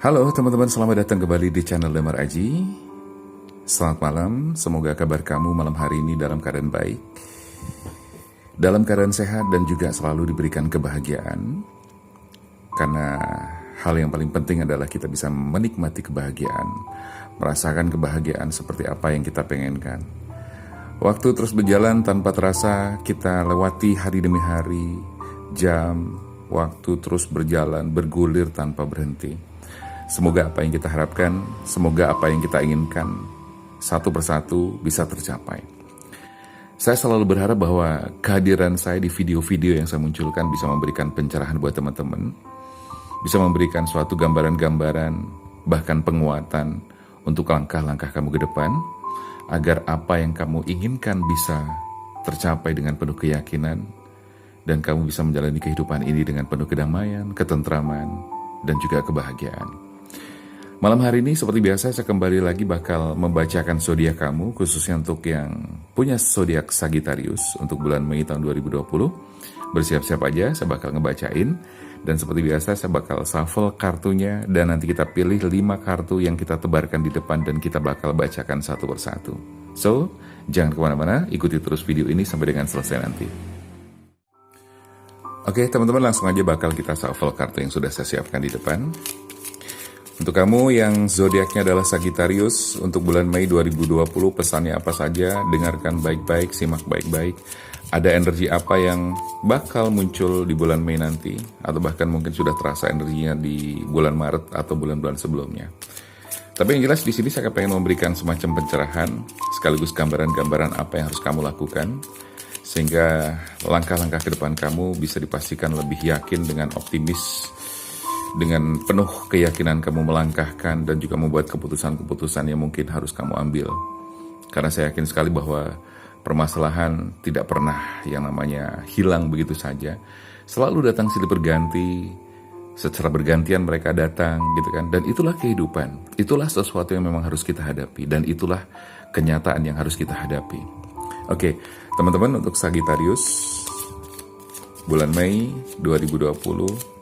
Halo teman-teman, selamat datang kembali di channel Damar Aji. Selamat malam, semoga kabar kamu malam hari ini dalam keadaan baik, dalam keadaan sehat dan juga selalu diberikan kebahagiaan. Karena hal yang paling penting adalah kita bisa menikmati kebahagiaan, merasakan kebahagiaan seperti apa yang kita pengenkan. Waktu terus berjalan tanpa terasa, kita lewati hari demi hari, jam, waktu terus berjalan, bergulir tanpa berhenti. Semoga apa yang kita harapkan, semoga apa yang kita inginkan, satu persatu bisa tercapai. Saya selalu berharap bahwa kehadiran saya di video-video yang saya munculkan bisa memberikan pencerahan buat teman-teman, bisa memberikan suatu gambaran-gambaran, bahkan penguatan untuk langkah-langkah kamu ke depan, agar apa yang kamu inginkan bisa tercapai dengan penuh keyakinan, dan kamu bisa menjalani kehidupan ini dengan penuh kedamaian, ketentraman, dan juga kebahagiaan. Malam hari ini seperti biasa saya kembali lagi bakal membacakan zodiak kamu, khususnya untuk yang punya zodiak Sagittarius untuk bulan Mei tahun 2020. Bersiap-siap aja, saya bakal ngebacain. Dan seperti biasa saya bakal shuffle kartunya dan nanti kita pilih 5 kartu yang kita tebarkan di depan dan kita bakal bacakan satu persatu. So, jangan kemana-mana, ikuti terus video ini sampai dengan selesai nanti. Oke teman-teman, langsung aja bakal kita shuffle kartu yang sudah saya siapkan di depan. Untuk kamu yang zodiaknya adalah Sagittarius, untuk bulan Mei 2020 pesannya apa saja, dengarkan baik-baik, simak baik-baik. Ada energi apa yang bakal muncul di bulan Mei nanti, atau bahkan mungkin sudah terasa energinya di bulan Maret atau bulan-bulan sebelumnya. Tapi yang jelas di sini saya pengen memberikan semacam pencerahan, sekaligus gambaran-gambaran apa yang harus kamu lakukan, sehingga langkah-langkah ke depan kamu bisa dipastikan lebih yakin dengan optimis, dengan penuh keyakinan kamu melangkahkan dan juga membuat keputusan-keputusan yang mungkin harus kamu ambil. Karena saya yakin sekali bahwa permasalahan tidak pernah yang namanya hilang begitu saja. Selalu datang silih berganti, secara bergantian mereka datang gitu kan. Dan itulah kehidupan, itulah sesuatu yang memang harus kita hadapi, dan itulah kenyataan yang harus kita hadapi. Oke, teman-teman, untuk Sagittarius bulan Mei 2020,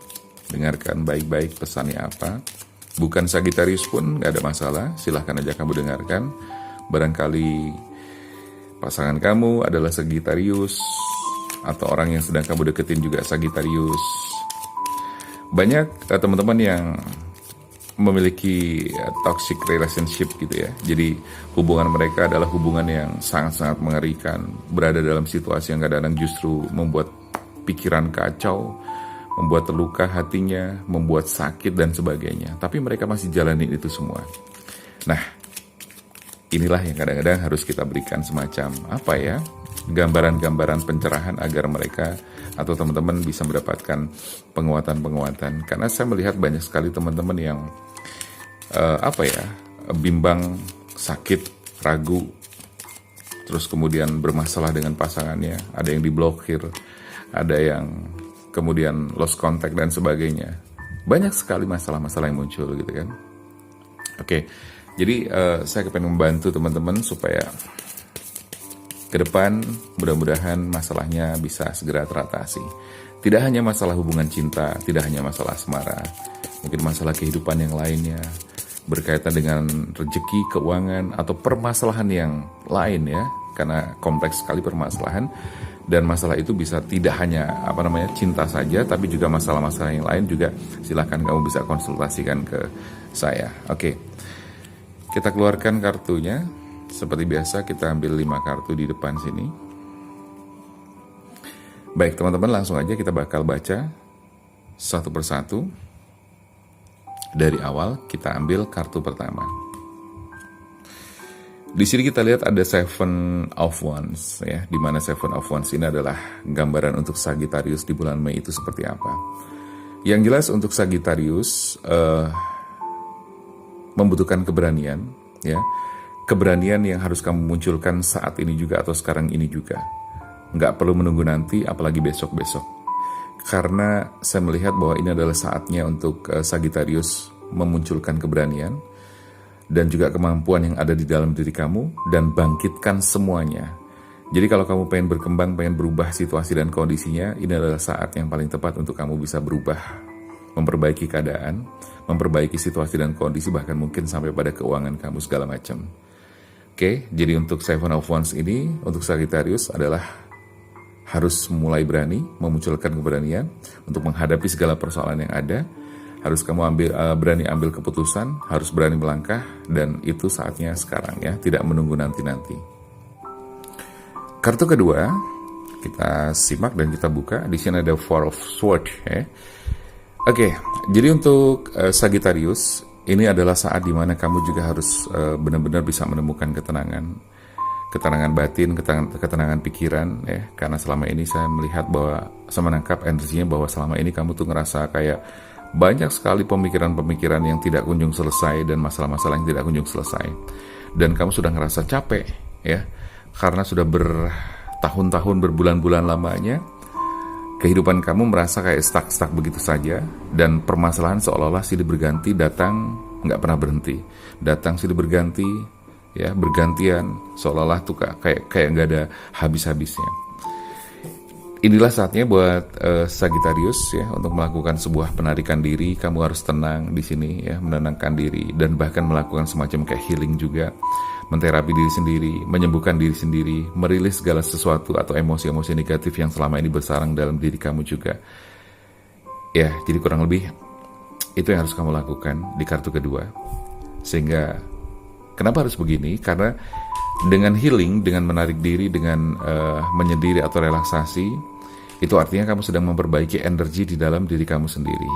dengarkan baik-baik pesannya apa. Bukan Sagittarius pun gak ada masalah, silahkan aja kamu dengarkan. Barangkali pasangan kamu adalah Sagittarius, atau orang yang sedang kamu deketin juga Sagittarius. Banyak teman-teman yang memiliki toxic relationship gitu ya. Jadi hubungan mereka adalah hubungan yang sangat-sangat mengerikan, berada dalam situasi yang kadang-kadang justru membuat pikiran kacau, membuat terluka hatinya, membuat sakit dan sebagainya. Tapi mereka masih jalanin itu semua. Nah, inilah yang kadang-kadang harus kita berikan semacam apa ya, gambaran-gambaran pencerahan agar mereka atau teman-teman bisa mendapatkan penguatan-penguatan. Karena saya melihat banyak sekali teman-teman yang bimbang, sakit, ragu, terus kemudian bermasalah dengan pasangannya. Ada yang diblokir, ada yang kemudian lost contact dan sebagainya. Banyak sekali masalah-masalah yang muncul gitu kan. Oke, jadi saya pengen membantu teman-teman supaya ke depan mudah-mudahan masalahnya bisa segera teratasi. Tidak hanya masalah hubungan cinta, tidak hanya masalah asmara, mungkin masalah kehidupan yang lainnya, berkaitan dengan rezeki, keuangan, atau permasalahan yang lain ya. Karena kompleks sekali permasalahan. Dan masalah itu bisa tidak hanya cinta saja, tapi juga masalah-masalah yang lain juga silahkan kamu bisa konsultasikan ke saya. Oke, kita keluarkan kartunya. Seperti biasa kita ambil 5 kartu di depan sini. Baik teman-teman, langsung aja kita bakal baca satu persatu. Dari awal kita ambil kartu pertama. Di sini kita lihat ada Seven of Wands ya, di mana Seven of Wands ini adalah gambaran untuk Sagittarius di bulan Mei itu seperti apa. Yang jelas untuk Sagittarius membutuhkan keberanian ya. Keberanian yang harus kamu munculkan saat ini juga atau sekarang ini juga. Nggak perlu menunggu nanti, apalagi besok-besok. Karena saya melihat bahwa ini adalah saatnya untuk Sagittarius memunculkan keberanian dan juga kemampuan yang ada di dalam diri kamu, dan bangkitkan semuanya. Jadi kalau kamu pengen berkembang, pengen berubah situasi dan kondisinya, ini adalah saat yang paling tepat untuk kamu bisa berubah, memperbaiki keadaan, memperbaiki situasi dan kondisi, bahkan mungkin sampai pada keuangan kamu segala macam. Oke, jadi untuk Seven of Wands ini, untuk Sagittarius adalah harus mulai berani, memunculkan keberanian untuk menghadapi segala persoalan yang ada. Harus kamu berani ambil keputusan, harus berani melangkah, dan itu saatnya sekarang ya, tidak menunggu nanti-nanti. Kartu kedua, kita simak dan kita buka. Di sini ada Four of Swords ya. Oke, jadi untuk Sagittarius, ini adalah saat dimana kamu juga harus benar-benar bisa menemukan ketenangan batin, ketenangan pikiran ya. Karena selama ini saya melihat bahwa, saya menangkap energinya bahwa selama ini kamu tuh ngerasa kayak banyak sekali pemikiran-pemikiran yang tidak kunjung selesai dan masalah-masalah yang tidak kunjung selesai. Dan kamu sudah ngerasa capek ya, karena sudah bertahun-tahun, berbulan-bulan lamanya kehidupan kamu merasa kayak stuck begitu saja, dan permasalahan seolah-olah silih berganti datang, nggak pernah berhenti. Datang silih berganti, ya bergantian, seolah-olah tuh kayak nggak ada habis-habisnya. Inilah saatnya buat Sagittarius ya untuk melakukan sebuah penarikan diri. Kamu harus tenang di sini ya, menenangkan diri dan bahkan melakukan semacam kayak healing juga, menterapi diri sendiri, menyembuhkan diri sendiri, merilis segala sesuatu atau emosi-emosi negatif yang selama ini bersarang dalam diri kamu juga. Ya, jadi kurang lebih itu yang harus kamu lakukan di kartu kedua. Sehingga kenapa harus begini? Karena dengan healing, dengan menarik diri, dengan menyendiri atau relaksasi, itu artinya kamu sedang memperbaiki energi di dalam diri kamu sendiri.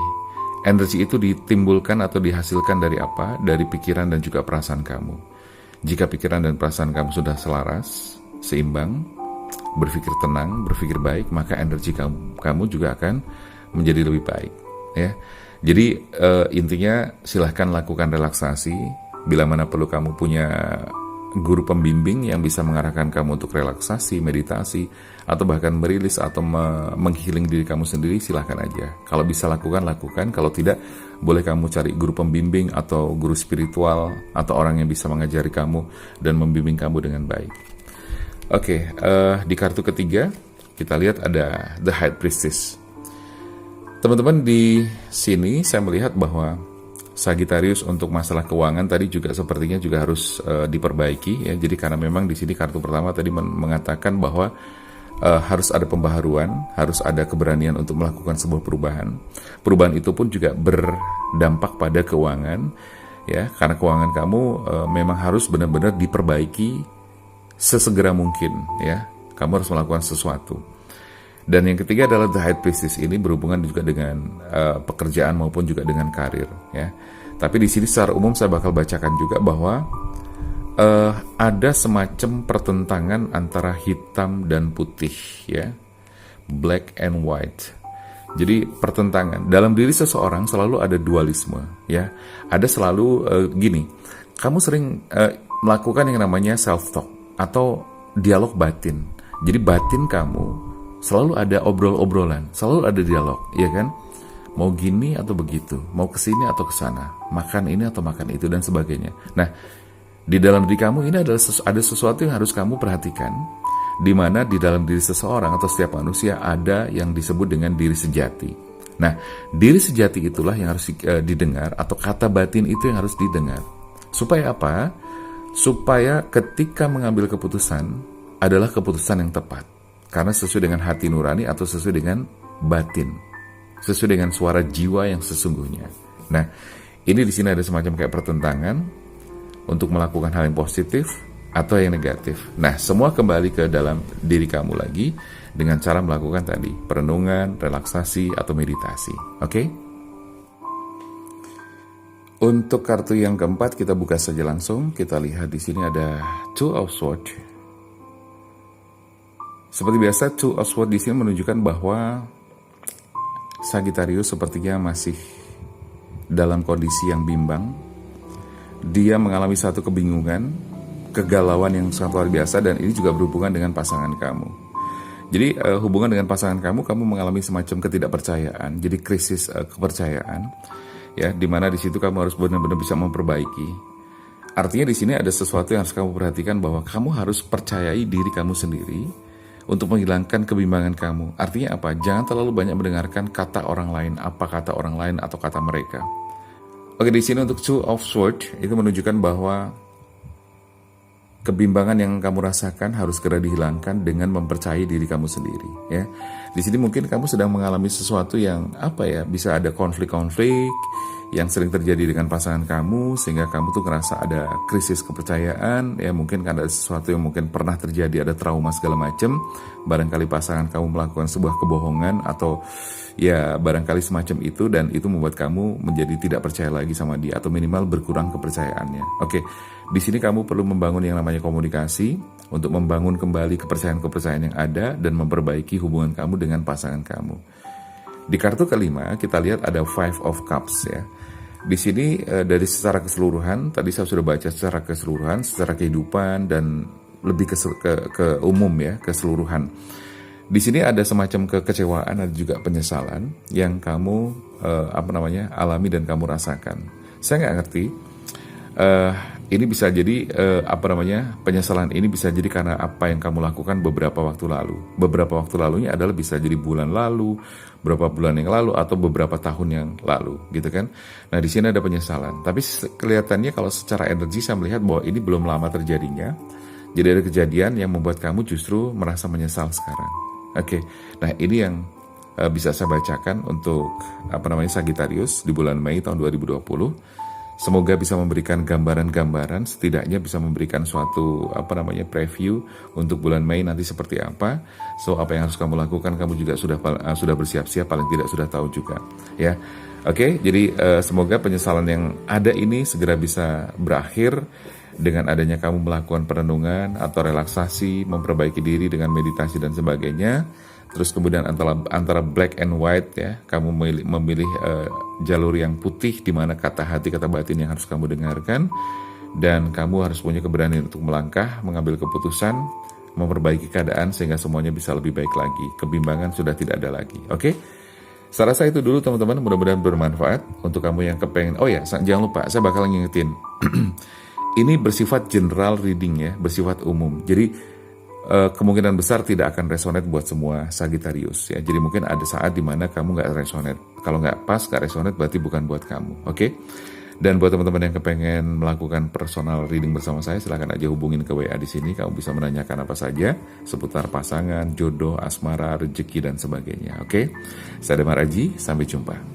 Energi itu ditimbulkan atau dihasilkan dari apa? Dari pikiran dan juga perasaan kamu. Jika pikiran dan perasaan kamu sudah selaras, seimbang, berpikir tenang, berpikir baik, maka energi kamu juga akan menjadi lebih baik. Ya, jadi intinya silahkan lakukan relaksasi. Bila mana perlu kamu punya guru pembimbing yang bisa mengarahkan kamu untuk relaksasi, meditasi, atau bahkan merilis atau menghealing diri kamu sendiri, silahkan aja. Kalau bisa lakukan. Kalau tidak, boleh kamu cari guru pembimbing atau guru spiritual atau orang yang bisa mengajari kamu dan membimbing kamu dengan baik. Oke, di kartu ketiga kita lihat ada The High Priestess. Teman-teman, di sini saya melihat bahwa Sagittarius untuk masalah keuangan tadi juga sepertinya juga harus diperbaiki ya. Jadi karena memang di sini kartu pertama tadi mengatakan bahwa harus ada pembaharuan, harus ada keberanian untuk melakukan sebuah perubahan. Perubahan itu pun juga berdampak pada keuangan ya, karena keuangan kamu memang harus benar-benar diperbaiki sesegera mungkin ya. Kamu harus melakukan sesuatu. Dan yang ketiga adalah The High Priestess, ini berhubungan juga dengan pekerjaan maupun juga dengan karir ya. Tapi di sini secara umum saya bakal bacakan juga bahwa ada semacam pertentangan antara hitam dan putih ya, black and white. Jadi pertentangan dalam diri seseorang selalu ada dualisme ya. Ada selalu gini, kamu sering melakukan yang namanya self talk atau dialog batin. Jadi batin kamu selalu ada obrol-obrolan, selalu ada dialog, ya kan? Mau gini atau begitu, mau kesini atau kesana, makan ini atau makan itu, dan sebagainya. Nah, di dalam diri kamu ini ada sesuatu yang harus kamu perhatikan, di mana di dalam diri seseorang atau setiap manusia ada yang disebut dengan diri sejati. Nah, diri sejati itulah yang harus didengar, atau kata batin itu yang harus didengar. Supaya apa? Supaya ketika mengambil keputusan adalah keputusan yang tepat. Karena sesuai dengan hati nurani atau sesuai dengan batin, sesuai dengan suara jiwa yang sesungguhnya. Nah, ini di sini ada semacam kayak pertentangan untuk melakukan hal yang positif atau yang negatif. Nah, semua kembali ke dalam diri kamu lagi dengan cara melakukan tadi perenungan, relaksasi atau meditasi. Oke? Untuk kartu yang keempat kita buka saja langsung. Kita lihat di sini ada Two of Swords. Seperti biasa, Two of Swords di sini menunjukkan bahwa Sagittarius sepertinya masih dalam kondisi yang bimbang. Dia mengalami satu kebingungan, kegalauan yang sangat luar biasa, dan ini juga berhubungan dengan pasangan kamu. Jadi hubungan dengan pasangan kamu mengalami semacam ketidakpercayaan, jadi krisis kepercayaan, ya, dimana di situ kamu harus benar-benar bisa memperbaiki. Artinya di sini ada sesuatu yang harus kamu perhatikan, bahwa kamu harus percayai diri kamu sendiri untuk menghilangkan kebimbangan kamu. Artinya apa? Jangan terlalu banyak mendengarkan kata orang lain, apa kata orang lain atau kata mereka. Oke, di sini untuk Two of Swords itu menunjukkan bahwa kebimbangan yang kamu rasakan harus segera dihilangkan dengan mempercayai diri kamu sendiri, ya. Di sini mungkin kamu sedang mengalami sesuatu yang bisa ada konflik-konflik yang sering terjadi dengan pasangan kamu sehingga kamu tuh ngerasa ada krisis kepercayaan, ya, mungkin ada sesuatu yang mungkin pernah terjadi, ada trauma segala macam. Barangkali pasangan kamu melakukan sebuah kebohongan atau ya barangkali semacam itu, dan itu membuat kamu menjadi tidak percaya lagi sama dia atau minimal berkurang kepercayaannya. Oke, di sini kamu perlu membangun yang namanya komunikasi untuk membangun kembali kepercayaan-kepercayaan yang ada dan memperbaiki hubungan kamu dengan pasangan kamu. Di kartu kelima kita lihat ada Five of Cups, ya. Di sini dari secara keseluruhan, tadi saya sudah baca secara keseluruhan, secara kehidupan dan lebih ke umum, ya, keseluruhan. Di sini ada semacam kekecewaan, ada juga penyesalan yang kamu alami dan kamu rasakan. Saya nggak ngerti. Ini bisa jadi penyesalan ini bisa jadi karena apa yang kamu lakukan beberapa waktu lalu. Beberapa waktu lalunya adalah bisa jadi bulan lalu, beberapa bulan yang lalu, atau beberapa tahun yang lalu, gitu kan. Nah, di sini ada penyesalan. Tapi kelihatannya kalau secara energi saya melihat bahwa ini belum lama terjadinya. Jadi ada kejadian yang membuat kamu justru merasa menyesal sekarang. Oke. Nah, ini yang bisa saya bacakan untuk Sagittarius di bulan Mei tahun 2020. Semoga bisa memberikan gambaran-gambaran, setidaknya bisa memberikan suatu preview untuk bulan Mei nanti seperti apa. So, apa yang harus kamu lakukan, kamu juga sudah bersiap-siap, paling tidak sudah tahu juga, ya. Oke, jadi semoga penyesalan yang ada ini segera bisa berakhir dengan adanya kamu melakukan perenungan atau relaksasi, memperbaiki diri dengan meditasi dan sebagainya. Terus kemudian antara black and white, ya, kamu memilih jalur yang putih di mana kata hati, kata batin yang harus kamu dengarkan, dan kamu harus punya keberanian untuk melangkah, mengambil keputusan, memperbaiki keadaan sehingga semuanya bisa lebih baik lagi. Kebimbangan sudah tidak ada lagi. Oke? Saya rasa itu dulu teman-teman, mudah-mudahan bermanfaat untuk kamu yang kepengen. Oh ya, jangan lupa saya bakal ngingetin. Ini bersifat general reading, ya, bersifat umum. Jadi kemungkinan besar tidak akan resonate buat semua Sagittarius, ya. Jadi mungkin ada saat dimana kamu nggak resonate. Kalau nggak pas, nggak resonate, berarti bukan buat kamu. Oke? Dan buat teman-teman yang kepengen melakukan personal reading bersama saya, silahkan aja hubungin ke WA di sini. Kamu bisa menanyakan apa saja seputar pasangan, jodoh, asmara, rezeki dan sebagainya. Oke? Saya Damar Aji, sampai jumpa.